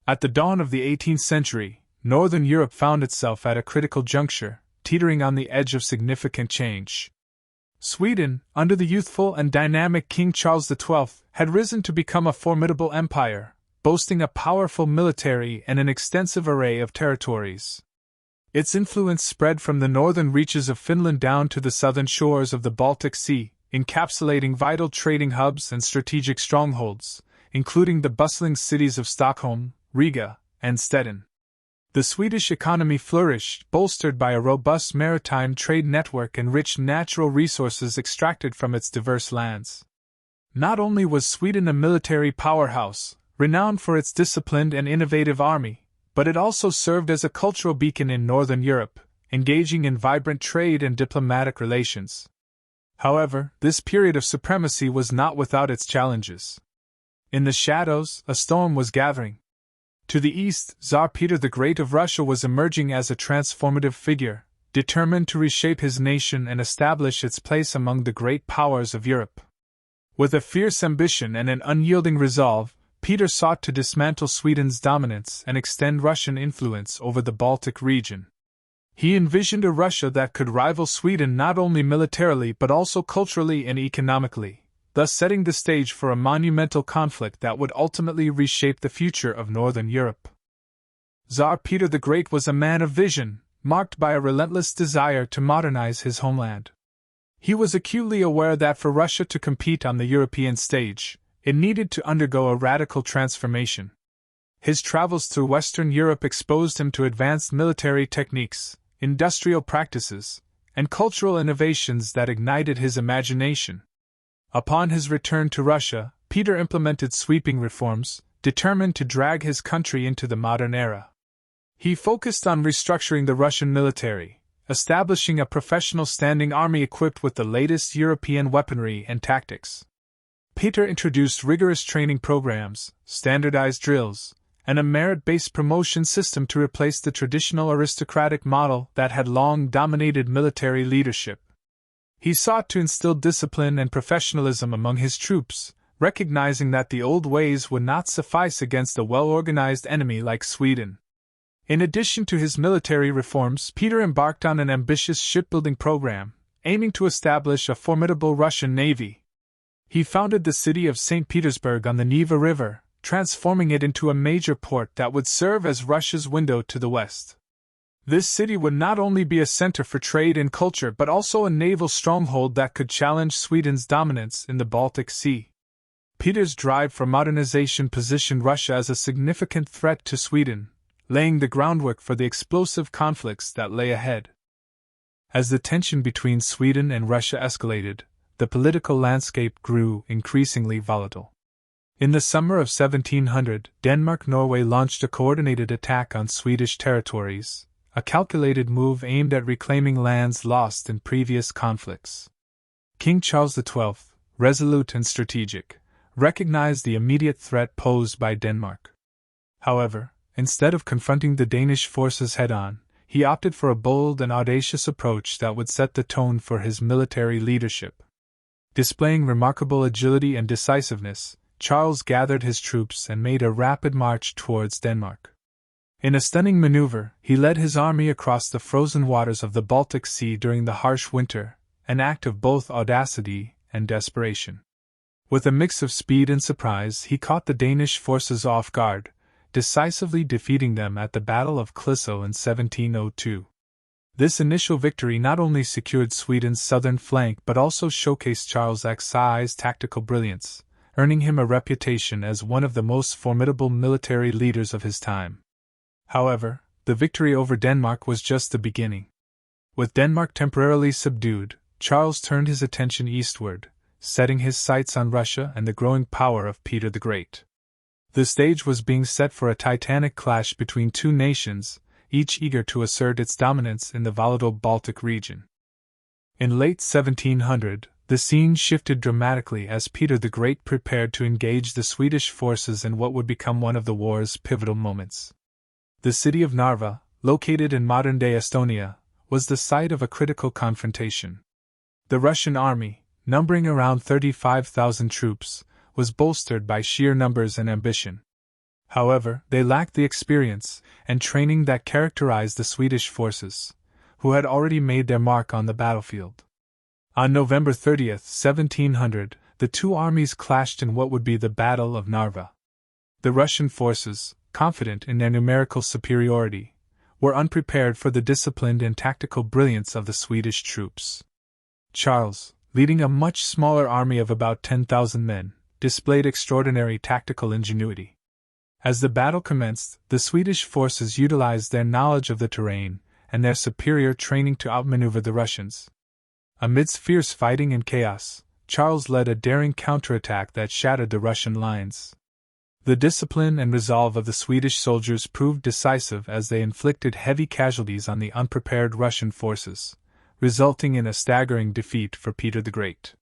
At the dawn of the 18th century, Northern Europe found itself at a critical juncture, teetering on the edge of significant change. Sweden, under the youthful and dynamic King Charles XII, had risen to become a formidable empire, boasting a powerful military and an extensive array of territories. Its influence spread from the northern reaches of Finland down to the southern shores of the Baltic Sea, encapsulating vital trading hubs and strategic strongholds, including the bustling cities of Stockholm, Riga, and Stettin. The Swedish economy flourished, bolstered by a robust maritime trade network and rich natural resources extracted from its diverse lands. Not only was Sweden a military powerhouse, renowned for its disciplined and innovative army, but it also served as a cultural beacon in Northern Europe, engaging in vibrant trade and diplomatic relations. However, this period of supremacy was not without its challenges. In the shadows, a storm was gathering. To the east, Tsar Peter the Great of Russia was emerging as a transformative figure, determined to reshape his nation and establish its place among the great powers of Europe. With a fierce ambition and an unyielding resolve, Peter sought to dismantle Sweden's dominance and extend Russian influence over the Baltic region. He envisioned a Russia that could rival Sweden not only militarily but also culturally and economically, thus setting the stage for a monumental conflict that would ultimately reshape the future of Northern Europe. Tsar Peter the Great was a man of vision, marked by a relentless desire to modernize his homeland. He was acutely aware that for Russia to compete on the European stage, it needed to undergo a radical transformation. His travels through Western Europe exposed him to advanced military techniques, industrial practices, and cultural innovations that ignited his imagination. Upon his return to Russia, Peter implemented sweeping reforms, determined to drag his country into the modern era. He focused on restructuring the Russian military, establishing a professional standing army equipped with the latest European weaponry and tactics. Peter introduced rigorous training programs, standardized drills, and a merit-based promotion system to replace the traditional aristocratic model that had long dominated military leadership. He sought to instill discipline and professionalism among his troops, recognizing that the old ways would not suffice against a well-organized enemy like Sweden. In addition to his military reforms, Peter embarked on an ambitious shipbuilding program, aiming to establish a formidable Russian navy. He founded the city of St. Petersburg on the Neva River, transforming it into a major port that would serve as Russia's window to the west. This city would not only be a center for trade and culture but also a naval stronghold that could challenge Sweden's dominance in the Baltic Sea. Peter's drive for modernization positioned Russia as a significant threat to Sweden, laying the groundwork for the explosive conflicts that lay ahead. As the tension between Sweden and Russia escalated, the political landscape grew increasingly volatile. In the summer of 1700, Denmark-Norway launched a coordinated attack on Swedish territories, a calculated move aimed at reclaiming lands lost in previous conflicts. King Charles XII, resolute and strategic, recognized the immediate threat posed by Denmark. However, instead of confronting the Danish forces head-on, he opted for a bold and audacious approach that would set the tone for his military leadership. Displaying remarkable agility and decisiveness, Charles gathered his troops and made a rapid march towards Denmark. In a stunning maneuver, he led his army across the frozen waters of the Baltic Sea during the harsh winter, an act of both audacity and desperation. With a mix of speed and surprise, he caught the Danish forces off guard, decisively defeating them at the Battle of Poltava in 1702. This initial victory not only secured Sweden's southern flank but also showcased Charles XI's tactical brilliance, earning him a reputation as one of the most formidable military leaders of his time. However, the victory over Denmark was just the beginning. With Denmark temporarily subdued, Charles turned his attention eastward, setting his sights on Russia and the growing power of Peter the Great. The stage was being set for a titanic clash between two nations, each eager to assert its dominance in the volatile Baltic region. In late 1700, the scene shifted dramatically as Peter the Great prepared to engage the Swedish forces in what would become one of the war's pivotal moments. The city of Narva, located in modern-day Estonia, was the site of a critical confrontation. The Russian army, numbering around 35,000 troops, was bolstered by sheer numbers and ambition. However, they lacked the experience and training that characterized the Swedish forces, who had already made their mark on the battlefield. On November 30, 1700, the two armies clashed in what would be the Battle of Narva. The Russian forces, confident in their numerical superiority, were unprepared for the disciplined and tactical brilliance of the Swedish troops. Charles, leading a much smaller army of about 10,000 men, displayed extraordinary tactical ingenuity. As the battle commenced, the Swedish forces utilized their knowledge of the terrain and their superior training to outmaneuver the Russians. Amidst fierce fighting and chaos, Charles led a daring counterattack that shattered the Russian lines. The discipline and resolve of the Swedish soldiers proved decisive as they inflicted heavy casualties on the unprepared Russian forces, resulting in a staggering defeat for Peter the Great.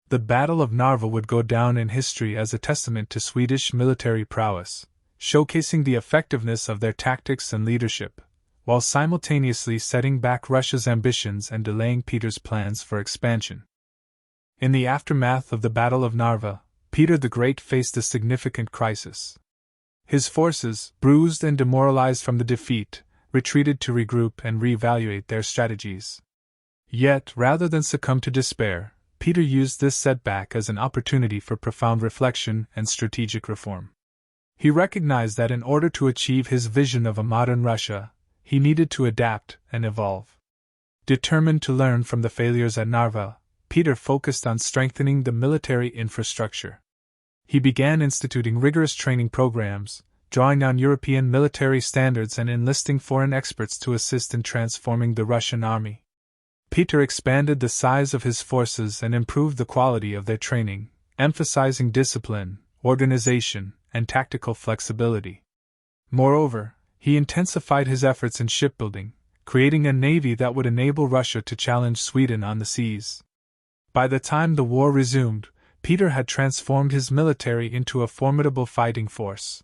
The Battle of Narva would go down in history as a testament to Swedish military prowess, showcasing the effectiveness of their tactics and leadership, while simultaneously setting back Russia's ambitions and delaying Peter's plans for expansion. In the aftermath of the Battle of Narva, Peter the Great faced a significant crisis. His forces, bruised and demoralized from the defeat, retreated to regroup and reevaluate their strategies. Yet, rather than succumb to despair, Peter used this setback as an opportunity for profound reflection and strategic reform. He recognized that in order to achieve his vision of a modern Russia, he needed to adapt and evolve. Determined to learn from the failures at Narva, Peter focused on strengthening the military infrastructure. He began instituting rigorous training programs, drawing on European military standards and enlisting foreign experts to assist in transforming the Russian army. Peter expanded the size of his forces and improved the quality of their training, emphasizing discipline, organization, and tactical flexibility. Moreover, he intensified his efforts in shipbuilding, creating a navy that would enable Russia to challenge Sweden on the seas. By the time the war resumed, Peter had transformed his military into a formidable fighting force.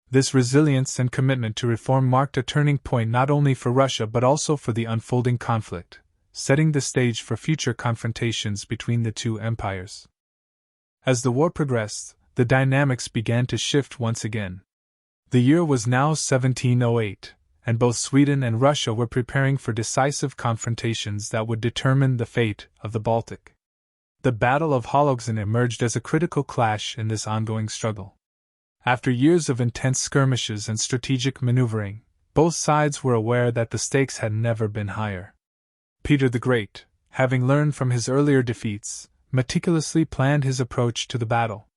This resilience and commitment to reform marked a turning point not only for Russia but also for the unfolding conflict, setting the stage for future confrontations between the two empires. As the war progressed, the dynamics began to shift once again. The year was now 1708, and both Sweden and Russia were preparing for decisive confrontations that would determine the fate of the Baltic. The Battle of Poltava emerged as a critical clash in this ongoing struggle. After years of intense skirmishes and strategic maneuvering, both sides were aware that the stakes had never been higher. Peter the Great, having learned from his earlier defeats, meticulously planned his approach to the battle.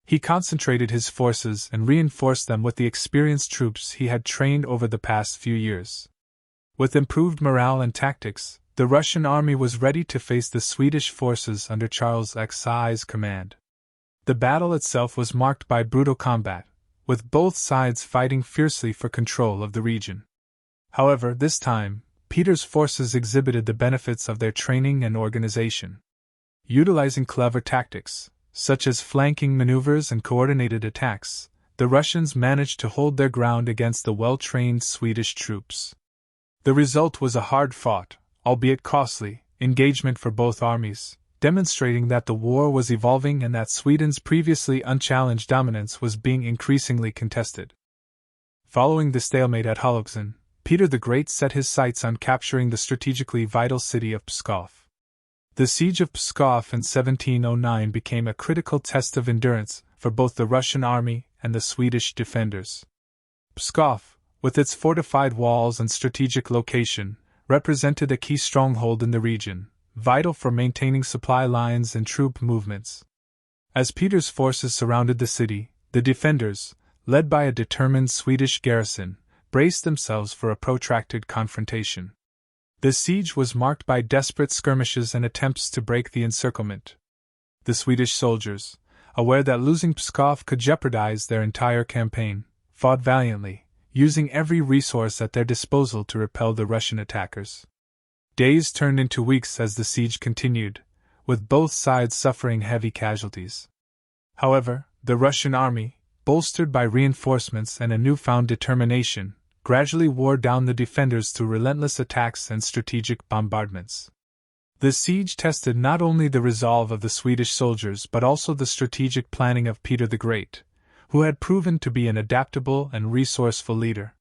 He concentrated his forces and reinforced them with the experienced troops he had trained over the past few years. With improved morale and tactics, the Russian army was ready to face the Swedish forces under Charles XI's command. The battle itself was marked by brutal combat, with both sides fighting fiercely for control of the region. However, this time, Peter's forces exhibited the benefits of their training and organization. Utilizing clever tactics, such as flanking maneuvers and coordinated attacks, the Russians managed to hold their ground against the well-trained Swedish troops. The result was a hard-fought, albeit costly, engagement for both armies, demonstrating that the war was evolving and that Sweden's previously unchallenged dominance was being increasingly contested. Following the stalemate at Poltava, Peter the Great set his sights on capturing the strategically vital city of Pskov. The siege of Pskov in 1709 became a critical test of endurance for both the Russian army and the Swedish defenders. Pskov, with its fortified walls and strategic location, represented a key stronghold in the region, vital for maintaining supply lines and troop movements. As Peter's forces surrounded the city, the defenders, led by a determined Swedish garrison, braced themselves for a protracted confrontation. The siege was marked by desperate skirmishes and attempts to break the encirclement. The Swedish soldiers, aware that losing Pskov could jeopardize their entire campaign, fought valiantly, using every resource at their disposal to repel the Russian attackers. Days turned into weeks as the siege continued, with both sides suffering heavy casualties. However, the Russian army, bolstered by reinforcements and a newfound determination, gradually wore down the defenders through relentless attacks and strategic bombardments. The siege tested not only the resolve of the Swedish soldiers but also the strategic planning of Peter the Great, who had proven to be an adaptable and resourceful leader.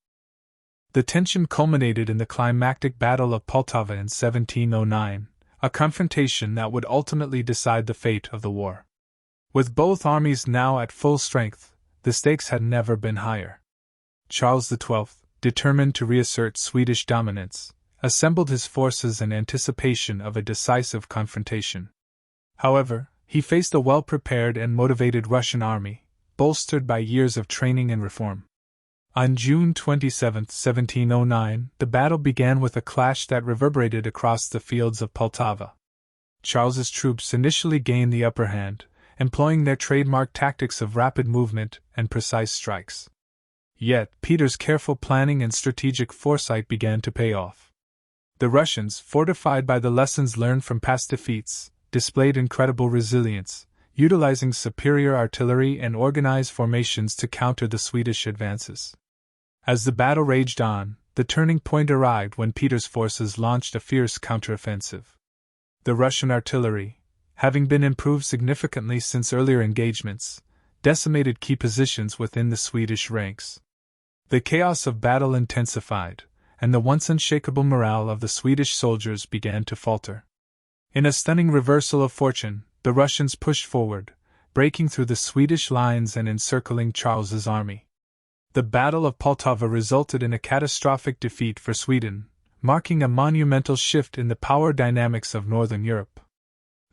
The tension culminated in the climactic Battle of Poltava in 1709, a confrontation that would ultimately decide the fate of the war. With both armies now at full strength, the stakes had never been higher. Charles XII, determined to reassert Swedish dominance, assembled his forces in anticipation of a decisive confrontation. However, he faced a well-prepared and motivated Russian army, bolstered by years of training and reform. On June 27, 1709, the battle began with a clash that reverberated across the fields of Poltava. Charles's troops initially gained the upper hand, employing their trademark tactics of rapid movement and precise strikes. Yet, Peter's careful planning and strategic foresight began to pay off. The Russians, fortified by the lessons learned from past defeats, displayed incredible resilience, utilizing superior artillery and organized formations to counter the Swedish advances. As the battle raged on, the turning point arrived when Peter's forces launched a fierce counteroffensive. The Russian artillery, having been improved significantly since earlier engagements, decimated key positions within the Swedish ranks. The chaos of battle intensified, and the once unshakable morale of the Swedish soldiers began to falter. In a stunning reversal of fortune, the Russians pushed forward, breaking through the Swedish lines and encircling Charles's army. The Battle of Poltava resulted in a catastrophic defeat for Sweden, marking a monumental shift in the power dynamics of Northern Europe.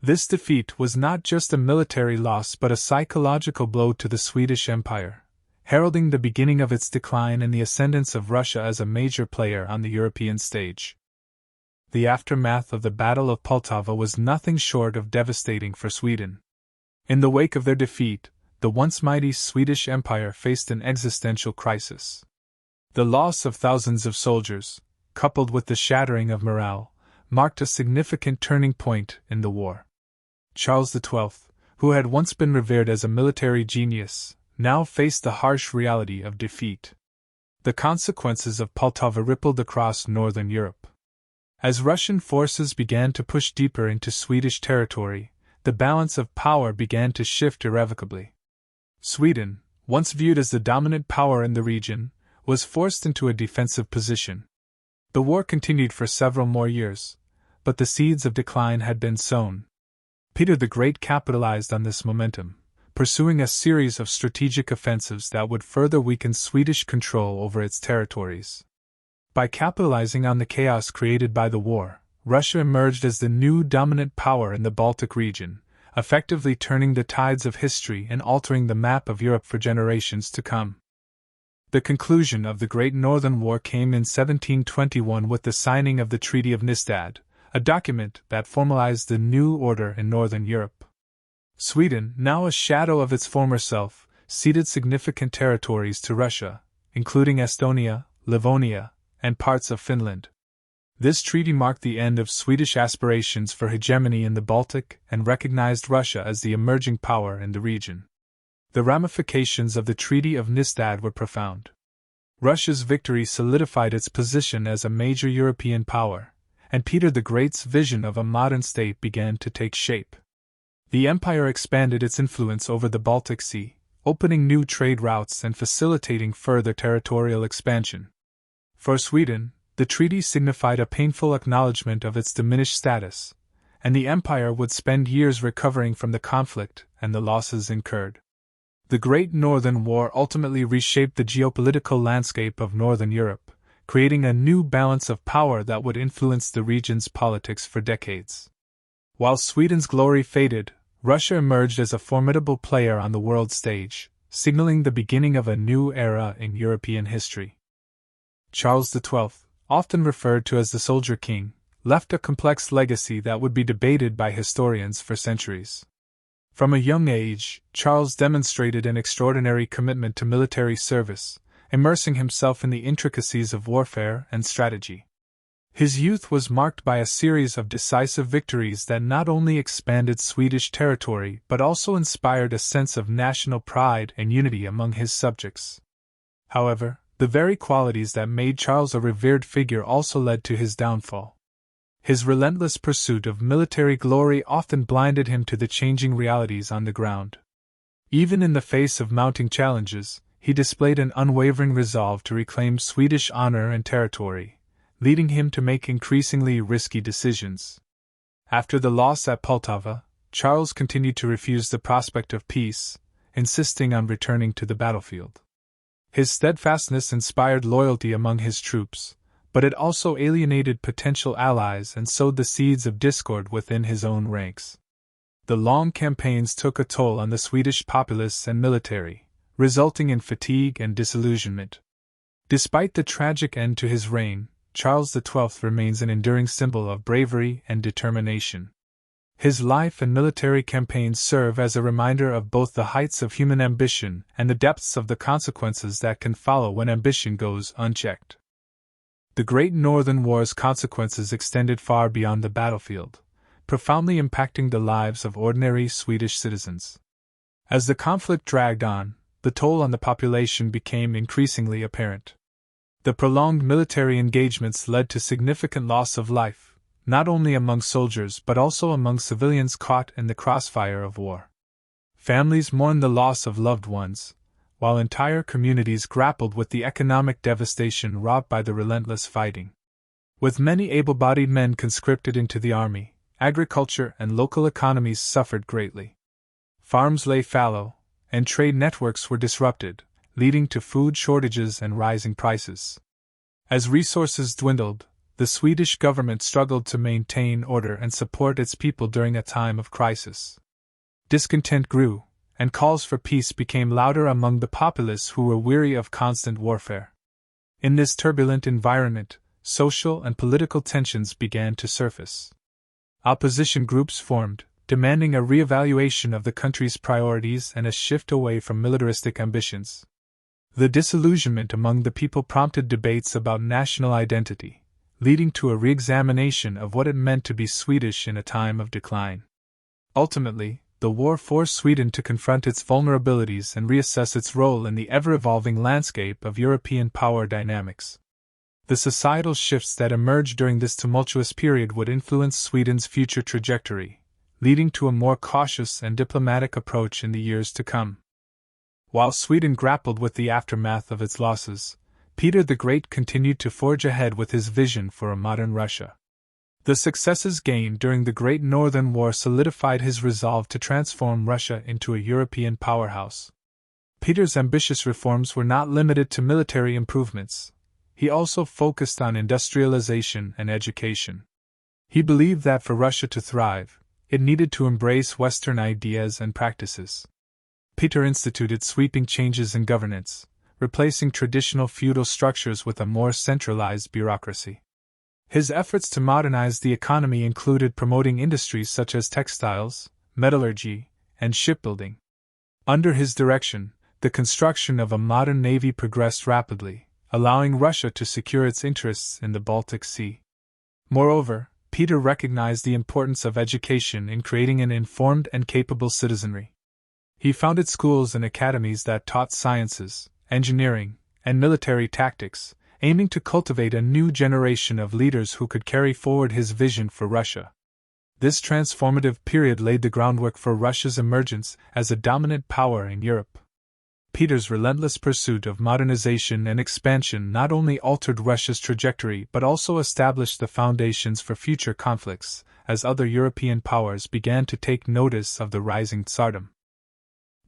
This defeat was not just a military loss but a psychological blow to the Swedish Empire, heralding the beginning of its decline and the ascendance of Russia as a major player on the European stage. The aftermath of the Battle of Poltava was nothing short of devastating for Sweden. In the wake of their defeat, the once mighty Swedish Empire faced an existential crisis. The loss of thousands of soldiers, coupled with the shattering of morale, marked a significant turning point in the war. Charles XII, who had once been revered as a military genius, now faced the harsh reality of defeat. The consequences of Poltava rippled across Northern Europe. As Russian forces began to push deeper into Swedish territory, the balance of power began to shift irrevocably. Sweden, once viewed as the dominant power in the region, was forced into a defensive position. The war continued for several more years, but the seeds of decline had been sown. Peter the Great capitalized on this momentum, pursuing a series of strategic offensives that would further weaken Swedish control over its territories. By capitalizing on the chaos created by the war, Russia emerged as the new dominant power in the Baltic region, effectively turning the tides of history and altering the map of Europe for generations to come. The conclusion of the Great Northern War came in 1721 with the signing of the Treaty of Nystad, a document that formalized the new order in Northern Europe. Sweden, now a shadow of its former self, ceded significant territories to Russia, including Estonia, Livonia, and parts of Finland. This treaty marked the end of Swedish aspirations for hegemony in the Baltic and recognized Russia as the emerging power in the region. The ramifications of the Treaty of Nystad were profound. Russia's victory solidified its position as a major European power, and Peter the Great's vision of a modern state began to take shape. The empire expanded its influence over the Baltic Sea, opening new trade routes and facilitating further territorial expansion. For Sweden, the treaty signified a painful acknowledgement of its diminished status, and the empire would spend years recovering from the conflict and the losses incurred. The Great Northern War ultimately reshaped the geopolitical landscape of Northern Europe, creating a new balance of power that would influence the region's politics for decades. While Sweden's glory faded, Russia emerged as a formidable player on the world stage, signaling the beginning of a new era in European history. Charles XII, often referred to as the Soldier King, left a complex legacy that would be debated by historians for centuries. From a young age, Charles demonstrated an extraordinary commitment to military service, immersing himself in the intricacies of warfare and strategy. His youth was marked by a series of decisive victories that not only expanded Swedish territory but also inspired a sense of national pride and unity among his subjects. However, the very qualities that made Charles a revered figure also led to his downfall. His relentless pursuit of military glory often blinded him to the changing realities on the ground. Even in the face of mounting challenges, he displayed an unwavering resolve to reclaim Swedish honor and territory, leading him to make increasingly risky decisions. After the loss at Poltava, Charles continued to refuse the prospect of peace, insisting on returning to the battlefield. His steadfastness inspired loyalty among his troops, but it also alienated potential allies and sowed the seeds of discord within his own ranks. The long campaigns took a toll on the Swedish populace and military, resulting in fatigue and disillusionment. Despite the tragic end to his reign, Charles XII remains an enduring symbol of bravery and determination. His life and military campaigns serve as a reminder of both the heights of human ambition and the depths of the consequences that can follow when ambition goes unchecked. The Great Northern War's consequences extended far beyond the battlefield, profoundly impacting the lives of ordinary Swedish citizens. As the conflict dragged on, the toll on the population became increasingly apparent. The prolonged military engagements led to significant loss of life, not only among soldiers but also among civilians caught in the crossfire of war. Families mourned the loss of loved ones, while entire communities grappled with the economic devastation wrought by the relentless fighting. With many able-bodied men conscripted into the army, agriculture and local economies suffered greatly. Farms lay fallow, and trade networks were disrupted, leading to food shortages and rising prices. As resources dwindled, the Swedish government struggled to maintain order and support its people during a time of crisis. Discontent grew, and calls for peace became louder among the populace who were weary of constant warfare. In this turbulent environment, social and political tensions began to surface. Opposition groups formed, demanding a re-evaluation of the country's priorities and a shift away from militaristic ambitions. The disillusionment among the people prompted debates about national identity, leading to a re-examination of what it meant to be Swedish in a time of decline. Ultimately, the war forced Sweden to confront its vulnerabilities and reassess its role in the ever-evolving landscape of European power dynamics. The societal shifts that emerged during this tumultuous period would influence Sweden's future trajectory, leading to a more cautious and diplomatic approach in the years to come. While Sweden grappled with the aftermath of its losses, Peter the Great continued to forge ahead with his vision for a modern Russia. The successes gained during the Great Northern War solidified his resolve to transform Russia into a European powerhouse. Peter's ambitious reforms were not limited to military improvements. He also focused on industrialization and education. He believed that for Russia to thrive, it needed to embrace Western ideas and practices. Peter instituted sweeping changes in governance, replacing traditional feudal structures with a more centralized bureaucracy. His efforts to modernize the economy included promoting industries such as textiles, metallurgy, and shipbuilding. Under his direction, the construction of a modern navy progressed rapidly, allowing Russia to secure its interests in the Baltic Sea. Moreover, Peter recognized the importance of education in creating an informed and capable citizenry. He founded schools and academies that taught sciences, engineering, and military tactics, aiming to cultivate a new generation of leaders who could carry forward his vision for Russia. This transformative period laid the groundwork for Russia's emergence as a dominant power in Europe. Peter's relentless pursuit of modernization and expansion not only altered Russia's trajectory but also established the foundations for future conflicts, as other European powers began to take notice of the rising Tsardom.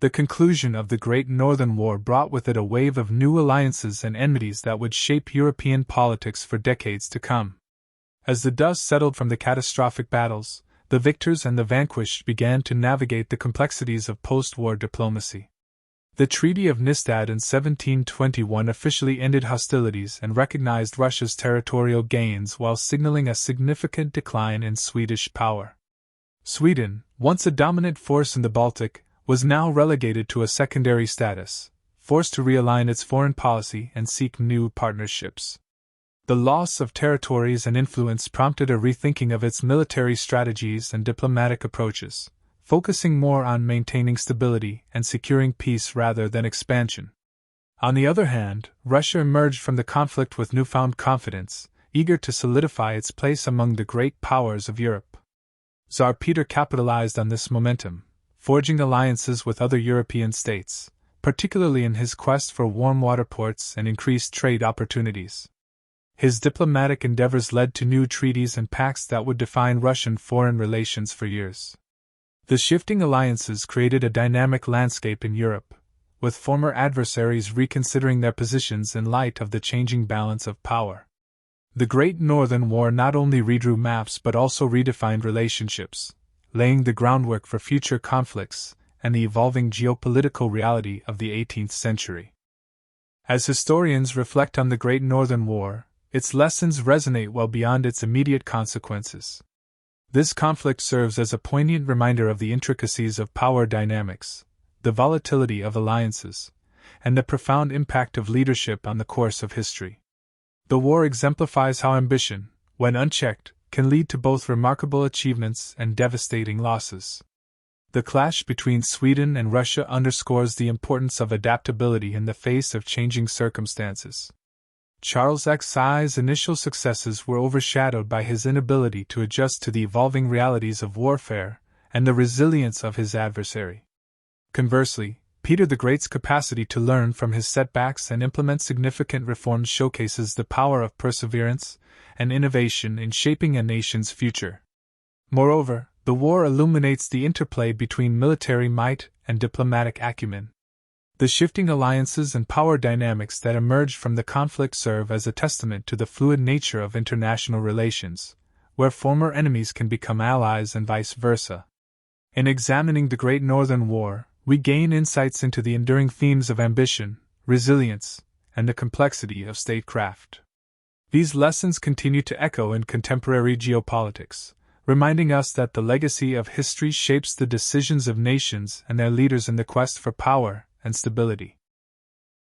The conclusion of the Great Northern War brought with it a wave of new alliances and enmities that would shape European politics for decades to come. As the dust settled from the catastrophic battles, the victors and the vanquished began to navigate the complexities of post-war diplomacy. The Treaty of Nystad in 1721 officially ended hostilities and recognized Russia's territorial gains while signaling a significant decline in Swedish power. Sweden, once a dominant force in the Baltic, was now relegated to a secondary status, forced to realign its foreign policy and seek new partnerships. The loss of territories and influence prompted a rethinking of its military strategies and diplomatic approaches, focusing more on maintaining stability and securing peace rather than expansion. On the other hand, Russia emerged from the conflict with newfound confidence, eager to solidify its place among the great powers of Europe. Tsar Peter capitalized on this momentum, forging alliances with other European states, particularly in his quest for warm water ports and increased trade opportunities. His diplomatic endeavors led to new treaties and pacts that would define Russian foreign relations for years. The shifting alliances created a dynamic landscape in Europe, with former adversaries reconsidering their positions in light of the changing balance of power. The Great Northern War not only redrew maps but also redefined relationships, laying the groundwork for future conflicts and the evolving geopolitical reality of the 18th century. As historians reflect on the Great Northern War, its lessons resonate well beyond its immediate consequences. This conflict serves as a poignant reminder of the intricacies of power dynamics, the volatility of alliances, and the profound impact of leadership on the course of history. The war exemplifies how ambition, when unchecked, can lead to both remarkable achievements and devastating losses. The clash between Sweden and Russia underscores the importance of adaptability in the face of changing circumstances. Charles XI's initial successes were overshadowed by his inability to adjust to the evolving realities of warfare and the resilience of his adversary. Conversely, Peter the Great's capacity to learn from his setbacks and implement significant reforms showcases the power of perseverance and innovation in shaping a nation's future. Moreover, the war illuminates the interplay between military might and diplomatic acumen. The shifting alliances and power dynamics that emerge from the conflict serve as a testament to the fluid nature of international relations, where former enemies can become allies and vice versa. In examining the Great Northern War, we gain insights into the enduring themes of ambition, resilience, and the complexity of statecraft. These lessons continue to echo in contemporary geopolitics, reminding us that the legacy of history shapes the decisions of nations and their leaders in the quest for power and stability.